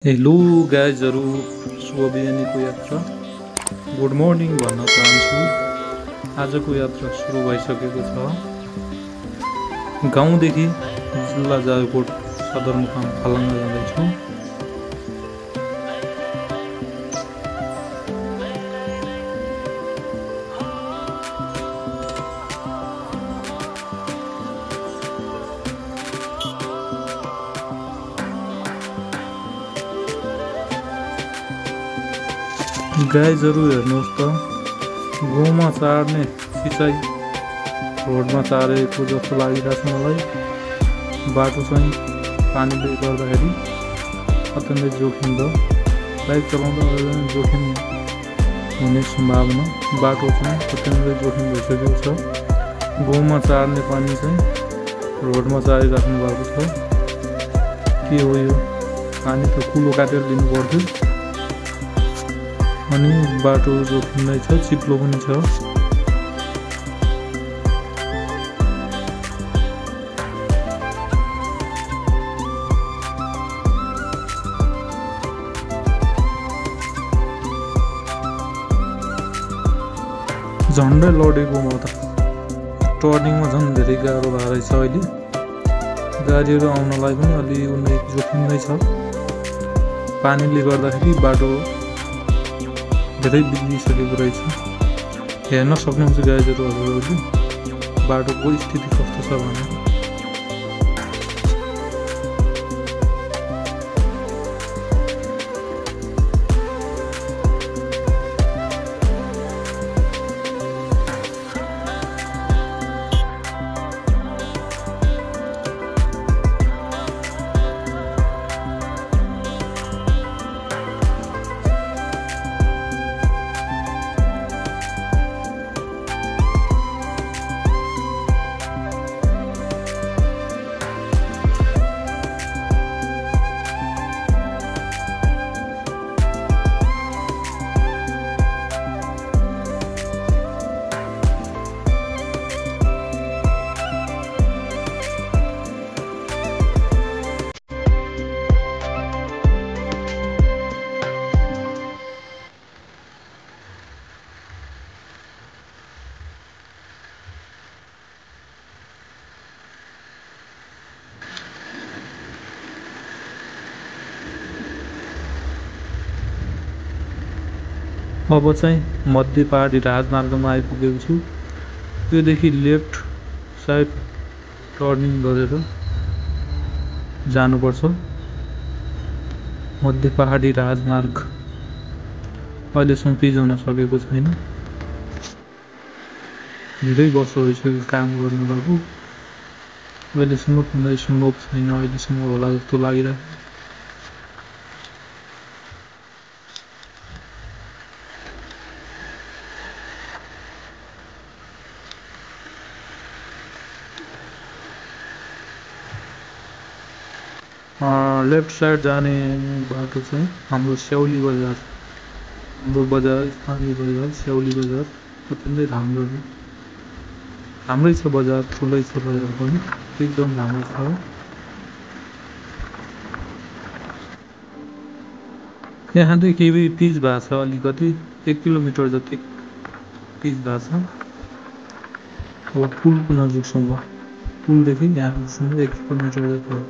Hello गाइजहरु, शुभ बिहानीको यात्रा good morning भन्न चाहन्छु। आजको यात्रा सुरु भइसकेको छ। गाउँदेखि जिल्ला जाजरकोट सदरमुकाम खलङ्गा जाँदैछु। गाइजहरु हेर्नुहोस् त, गाउँमा चार्ने सिँचाइ रोडमा चारेको जस्तो लागिरहेछ मलाई। बाटो चाहिँ पानीले गर्दाखेरि अत्यन्तै जोखिम र बाइक चलाउँदा जोखिम हुने सम्भावना। बाटो चाहिँ अत्यन्तै जोखिम भइसकेको छ। गाउँमा चार्ने पानी चाहिँ रोडमा चारिराख्नु भएको छ। के हो यो पानी? त कुलो काटेर लिनु पर्थ्यो। अनि बाटो जोखिम नै छ, चिप्लो पनि छ। झन्डै लडेको म त। टर्निङमा झन् धेरै गाह्रो भएर रहेछ अहिले। गाडीहरू आउनलाई पनि अलि उनी जोखिम नै छ। पानीले गर्दाखेरि बाटो धेरै बिग्रिसकेको रहेछ। हेर्न सक्नुहुन्छ गाइजहरु हजुरहरूले बाटोको स्थिति कस्तो छ भनेर। अब चाहिँ मध्य पहाडी राजमार्गमा आइपुगेको छु। त्योदेखि लेफ्ट साइड टर्निङ गरेर जानुपर्छ। मध्य पहाडी राजमार्ग अहिलेसम्म पिच हुन सकेको छैन। धेरै वर्ष भइसक्यो काम गर्नुभएको। अहिलेसम्म कुनै सम्भव छैन, अहिलेसम्म होला जस्तो लागिरहेको। लेफ्ट साइड जाने बाटो चाहिँ हाम्रो स्याउली बजार, हाम्रो बजार स्थानीय बजार स्याउली बजार अत्यन्तै राम्रै छ बजार, ठुलै छ बजार पनि, एकदम राम्रो छ। यहाँदेखि पिच भएको छ अलिकति, 1 किलोमिटर जति पिच भएको छ। अब पुलको नजिकसम्म, पुलदेखि यहाँसम्म 1 किलोमिटर जति हो।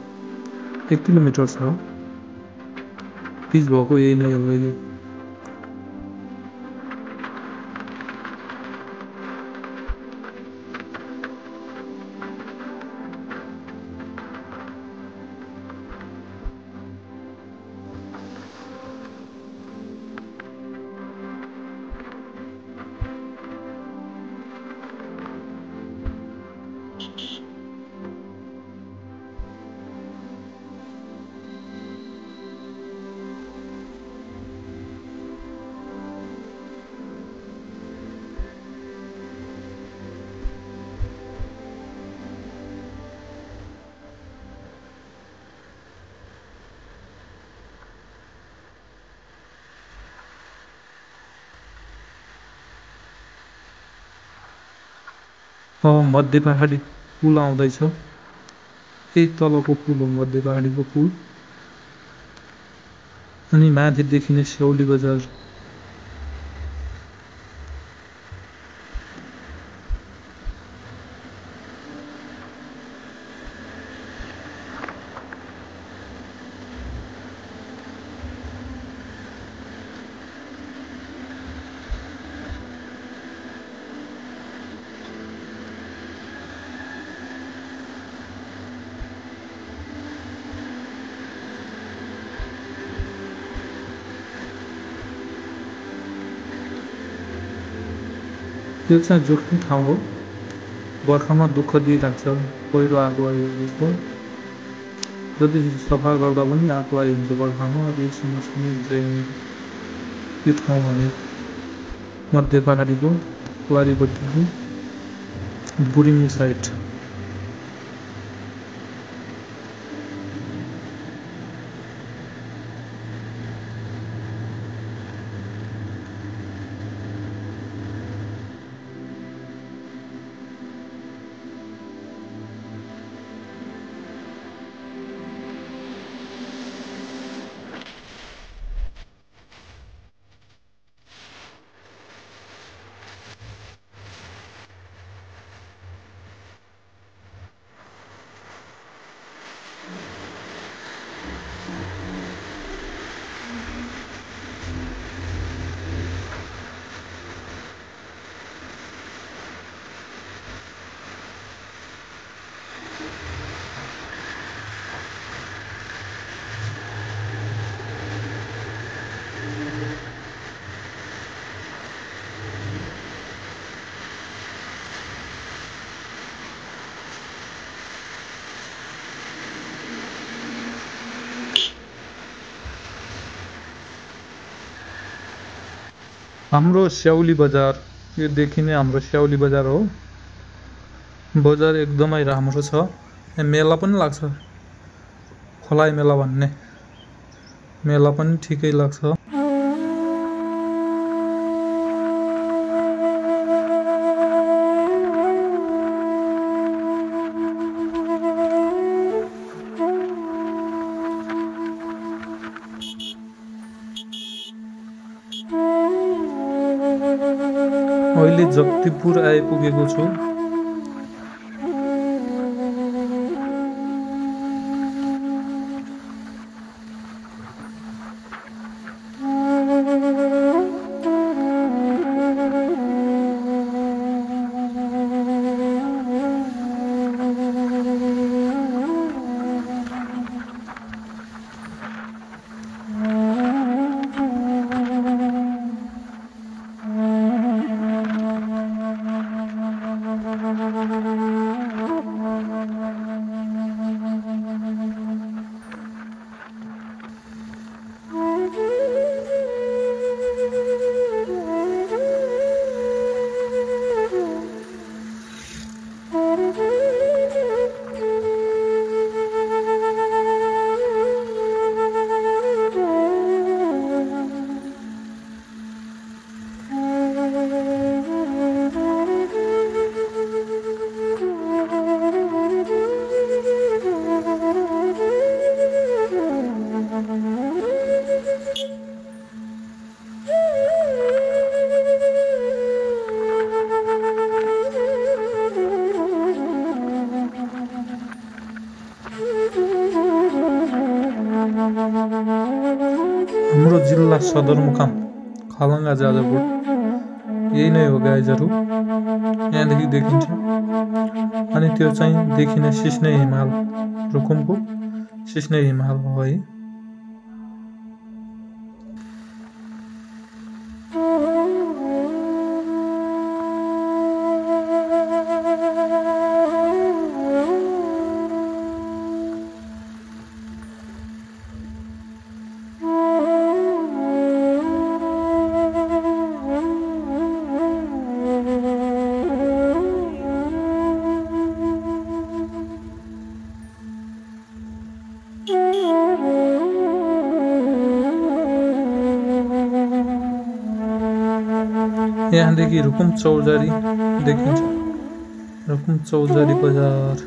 1 किलोमिटर छ। पिच भएको यही नै हो यो। मध्य पहाडी पुल आउँदैछ। त्यही तलको पुल हो मध्य पहाडीको पुल। अनि माथि देखिने स्याउली बजार। यो चाहिँ जोखिम ठाउँ हो। बर्खामा दुःख दिइराख्छ, पहिरो आगो आइरहेको। जति सफा गर्दा पनि आगो आइहुन्छ बर्खामा। अब यो समस्या यो ठाउँ भने मध्य पहाडीको वारीपट्टिको बुरिङ साइड। हाम्रो स्याउली बजार, यो देखिने हाम्रो स्याउली बजार हो। बजार एकदमै राम्रो छ। यहाँ मेला पनि लाग्छ, खोलाइ मेला भन्ने मेला पनि ठिकै लाग्छ। अहिले जगतिपुर आइपुगेको छु। हाम्रो जिल्ला सदरमुकाम खलङ्गा जाजरकोट यही नै हो गाइजहरू। यहाँदेखि देखिन्छ। अनि त्यो चाहिँ देखिने सिस्ने हिमाल, रुकुमको सिस्ने हिमाल हो है। यहाँदेखि रुकुम चौजारी देखिन्छ। रुकुम चौजारी बजार।